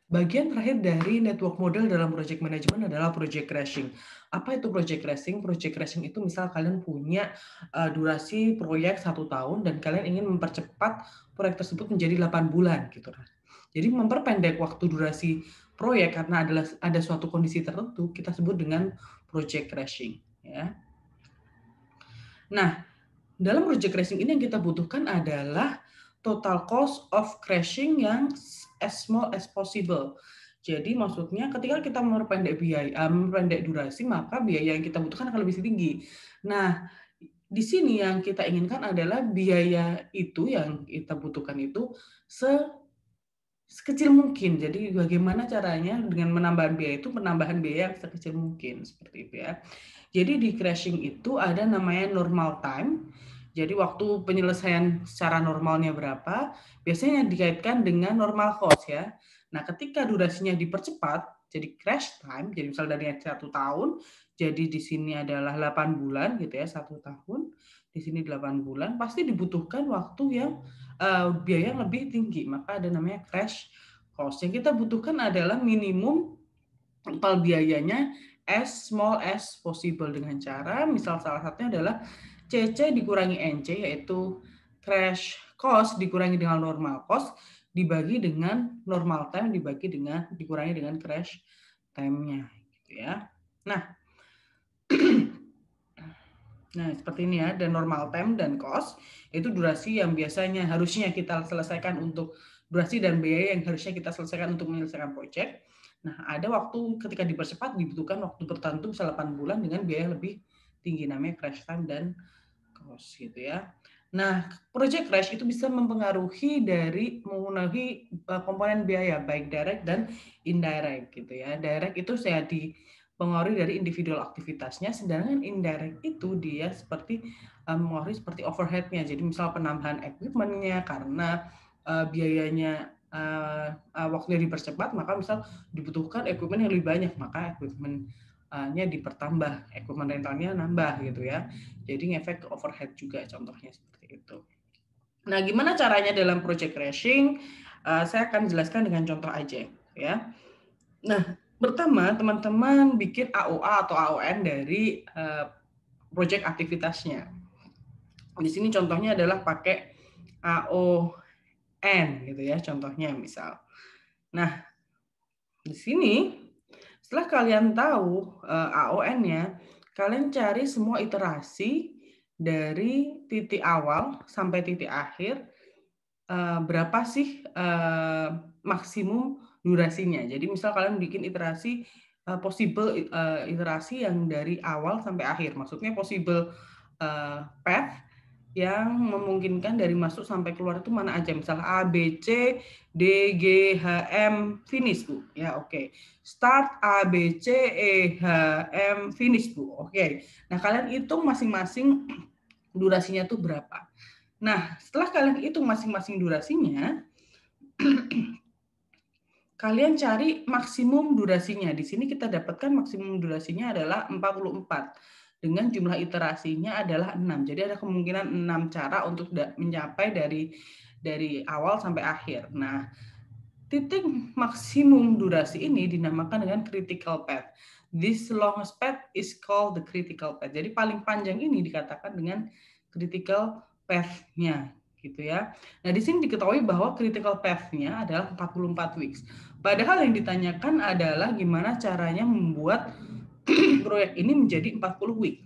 Bagian terakhir dari network model dalam project management adalah project crashing. Apa itu project crashing? Project crashing itu misal kalian punya durasi proyek 1 tahun dan kalian ingin mempercepat proyek tersebut menjadi 8 bulan gitu. Jadi memperpendek waktu durasi proyek karena ada suatu kondisi tertentu kita sebut dengan project crashing. Ya. Nah, dalam project crashing ini yang kita butuhkan adalah total cost of crashing yang as small as possible. Jadi maksudnya ketika kita memperpendek biaya, memperpendek durasi, maka biaya yang kita butuhkan akan lebih tinggi. Nah, di sini yang kita inginkan adalah biaya itu yang kita butuhkan itu sekecil mungkin. Jadi bagaimana caranya dengan menambah biaya itu penambahan biaya yang sekecil mungkin seperti itu ya. Jadi di crashing itu ada namanya normal time. Jadi waktu penyelesaian secara normalnya berapa, biasanya dikaitkan dengan normal cost ya. Nah, ketika durasinya dipercepat, jadi crash time, jadi misal dari 1 tahun, jadi di sini adalah 8 bulan gitu ya, 1 tahun, di sini 8 bulan, pasti dibutuhkan waktu yang biaya yang lebih tinggi, maka ada namanya crash cost. Yang kita butuhkan adalah minimum total biayanya as small as possible dengan cara, misal salah satunya adalah CC dikurangi NC, yaitu crash cost dikurangi dengan normal cost, dibagi dengan normal time, dikurangi dengan crash time-nya. Gitu ya. Nah, seperti ini ya, dan normal time dan cost, itu durasi yang biasanya harusnya kita selesaikan untuk durasi dan biaya yang harusnya kita selesaikan untuk menyelesaikan proyek. Nah, ada waktu ketika dipercepat dibutuhkan waktu tertentu bisa 8 bulan dengan biaya lebih tinggi, namanya crash time dan cost gitu ya. Nah, project crash itu bisa mempengaruhi komponen biaya baik direct dan indirect gitu ya. Direct itu saya dipengaruhi dari individual aktivitasnya, sedangkan indirect itu dia seperti mempengaruhi seperti overhead-nya. Jadi misal penambahan equipment-nya karena biayanya waktunya dipercepat, maka misal dibutuhkan equipment yang lebih banyak, maka equipment-nya dipertambah, equipment rentalnya nambah gitu ya. Jadi ngefek ke overhead juga contohnya seperti itu. Nah, gimana caranya dalam project crashing? Saya akan jelaskan dengan contoh aja ya. Nah, pertama teman-teman bikin AOA atau AON dari project aktivitasnya. Di sini contohnya adalah pakai AON gitu ya, contohnya misal. Nah, di sini setelah kalian tahu AON-nya, kalian cari semua iterasi dari titik awal sampai titik akhir, berapa sih maksimum durasinya. Jadi misal kalian bikin iterasi possible iterasi yang dari awal sampai akhir. Maksudnya possible path yang memungkinkan dari masuk sampai keluar itu mana aja. Misal A, B, C, D, G, H, M, finish Bu. Ya oke. Start A, B, C, E, H, M, finish Bu. Oke. Nah kalian hitung masing-masing durasinya tuh berapa. Nah setelah kalian hitung masing-masing durasinya, kalian cari maksimum durasinya. Di sini kita dapatkan maksimum durasinya adalah 44. Dengan jumlah iterasinya adalah 6. Jadi ada kemungkinan 6 cara untuk mencapai dari awal sampai akhir. Nah, titik maksimum durasi ini dinamakan dengan critical path. This longest path is called the critical path. Jadi paling panjang ini dikatakan dengan critical path-nya gitu ya. Nah, di sini diketahui bahwa critical path-nya adalah 44 weeks. Padahal yang ditanyakan adalah gimana caranya membuat proyek ini menjadi 40 week.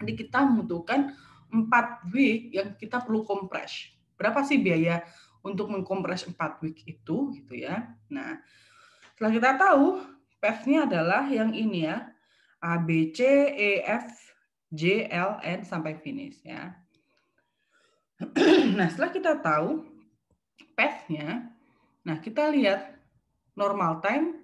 Jadi kita membutuhkan 4 week yang kita perlu kompres. Berapa sih biaya untuk mengkompres 4 week itu gitu ya. Nah, setelah kita tahu path-nya adalah yang ini ya. A, B, C, E, F, G, L, N sampai finish ya. Nah, setelah kita tahu path-nya, nah kita lihat normal time,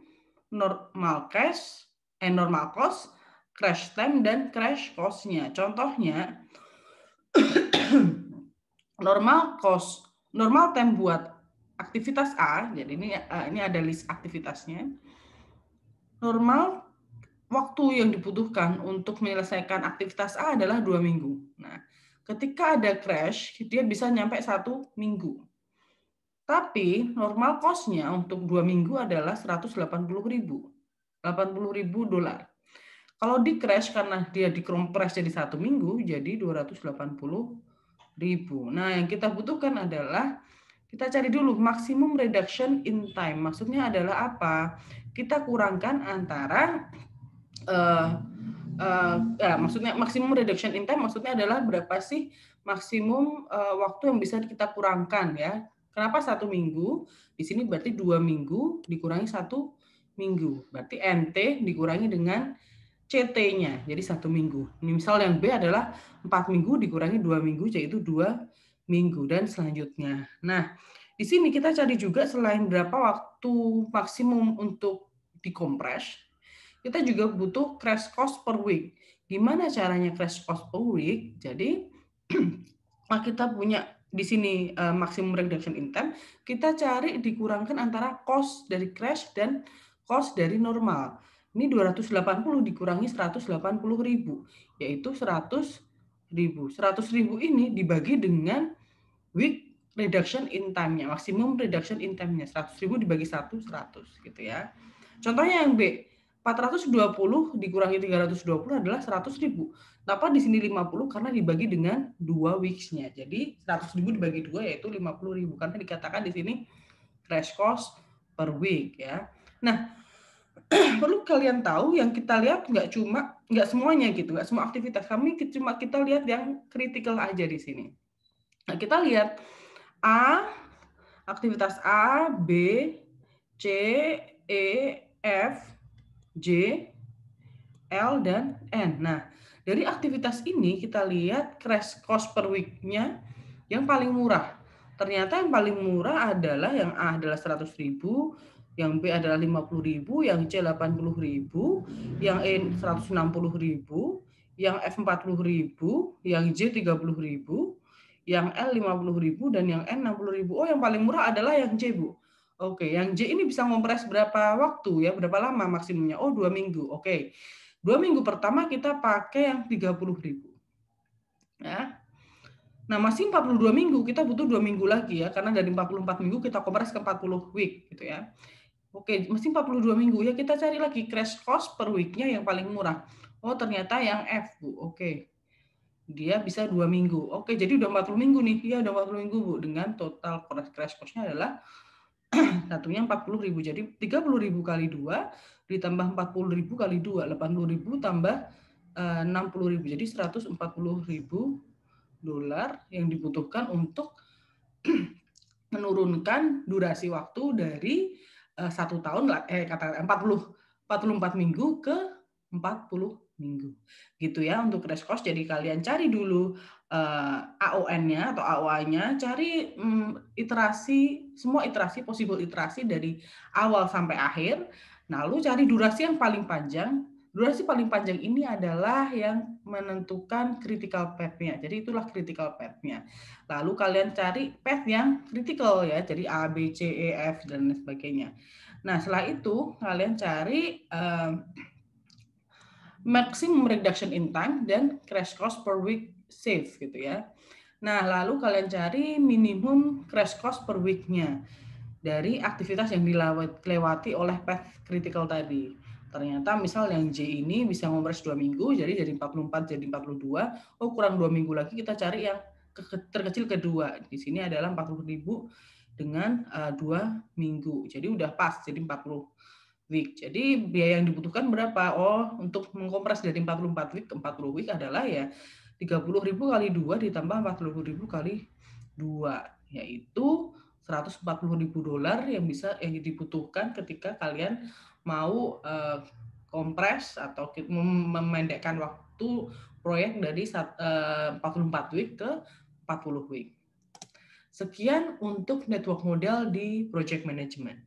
normal cash, normal cost, crash time, dan crash cost-nya. Contohnya, normal time buat aktivitas A, jadi ini ada list aktivitasnya. Normal waktu yang dibutuhkan untuk menyelesaikan aktivitas A adalah 2 minggu. Nah, ketika ada crash, dia bisa nyampe 1 minggu. Tapi normal cost-nya untuk 2 minggu adalah 180.000. 80.000 dolar. Kalau di crash karena dia dikompres jadi 1 minggu jadi 280.000. Nah, yang kita butuhkan adalah kita cari dulu maksimum reduction in time. Maksudnya adalah apa? Kita kurangkan antara maksudnya maksimum reduction in time maksudnya adalah berapa sih maksimum waktu yang bisa kita kurangkan ya. Kenapa 1 minggu? Di sini berarti 2 minggu dikurangi 1 minggu. Berarti NT dikurangi dengan CT-nya, jadi 1 minggu. Ini misal yang B adalah 4 minggu dikurangi 2 minggu, yaitu 2 minggu, dan selanjutnya. Nah, di sini kita cari juga selain berapa waktu maksimum untuk dikompres, kita juga butuh crash cost per week. Gimana caranya crash cost per week? Jadi, kita punya di sini maksimum reduction in time, kita cari dikurangkan antara cost dari crash dan cost dari normal. Ini 280 dikurangi 180.000, yaitu 100.000. 100.000 ini dibagi dengan week reduction in time-nya, maksimum reduction in time-nya. 100.000 dibagi 100 gitu ya. Contohnya yang B, 420 dikurangi 320 adalah 100.000. Kenapa di sini 50? Karena dibagi dengan 2 weeks-nya. Jadi 100.000 dibagi 2 yaitu 50.000. Karena dikatakan di sini crash cost per week ya. Nah, perlu kalian tahu yang kita lihat nggak semuanya gitu, nggak semua aktivitas. Cuma kita lihat yang kritikal aja di sini. Nah, kita lihat aktivitas A, B, C, E, F, J, L, dan N. Nah, dari aktivitas ini kita lihat crash cost per week-nya yang paling murah. Ternyata yang paling murah adalah yang A adalah 100.000, yang B adalah 50.000, yang C 80.000, yang E 160.000, yang F 40.000, yang J 30.000, yang L 50.000, dan yang N 60.000. Oh, yang paling murah adalah yang J, Bu. Oke, yang J ini bisa ngompres berapa waktu ya? Berapa lama maksimumnya? Oh, 2 minggu. Oke. 2 minggu pertama kita pakai yang 30.000. Ya. Nah, masih 42 minggu, kita butuh 2 minggu lagi ya, karena dari 44 minggu kita kompres ke 40 week gitu ya. Oke, masih 42 minggu ya, kita cari lagi crash cost per week-nya yang paling murah. Oh, ternyata yang F, Bu. Oke. Dia bisa 2 minggu. Oke, jadi udah 40 minggu nih. Iya, udah 40 minggu, Bu. Dengan total crash cost-nya adalah satunya 40.000. Jadi 30.000 kali 2 ditambah 40.000 kali 2, 80.000 tambah 60.000. Jadi 140.000 dolar yang dibutuhkan untuk menurunkan durasi waktu dari 1 tahun kata 44 minggu ke 40 minggu. Gitu ya untuk crash cost. Jadi kalian cari dulu AON-nya atau AOA-nya, cari semua iterasi, possible iterasi dari awal sampai akhir, lalu cari durasi yang paling panjang. Durasi paling panjang ini adalah yang menentukan critical path-nya. Jadi itulah critical path-nya. Lalu kalian cari path yang critical ya, jadi A, B, C, E, F, dan sebagainya. Nah, setelah itu kalian cari maximum reduction in time dan crash cost per week save gitu ya. Nah, lalu kalian cari minimum crash cost per week-nya dari aktivitas yang dilewati oleh path critical tadi. Ternyata misal yang J ini bisa ngompres 2 minggu, jadi dari 44 jadi 42, oh kurang 2 minggu lagi kita cari yang terkecil kedua. Di sini adalah 40.000 dengan 2 minggu. Jadi udah pas, jadi 40 week. Jadi biaya yang dibutuhkan berapa? Oh, untuk mengkompres dari 44 week ke 40 week adalah ya 30.000 kali 2 ditambah 40.000 kali 2, yaitu 140.000 dolar yang dibutuhkan ketika kalian mau kompres atau memendekkan waktu proyek dari 44 week ke 40 week. Sekian untuk network model di project management.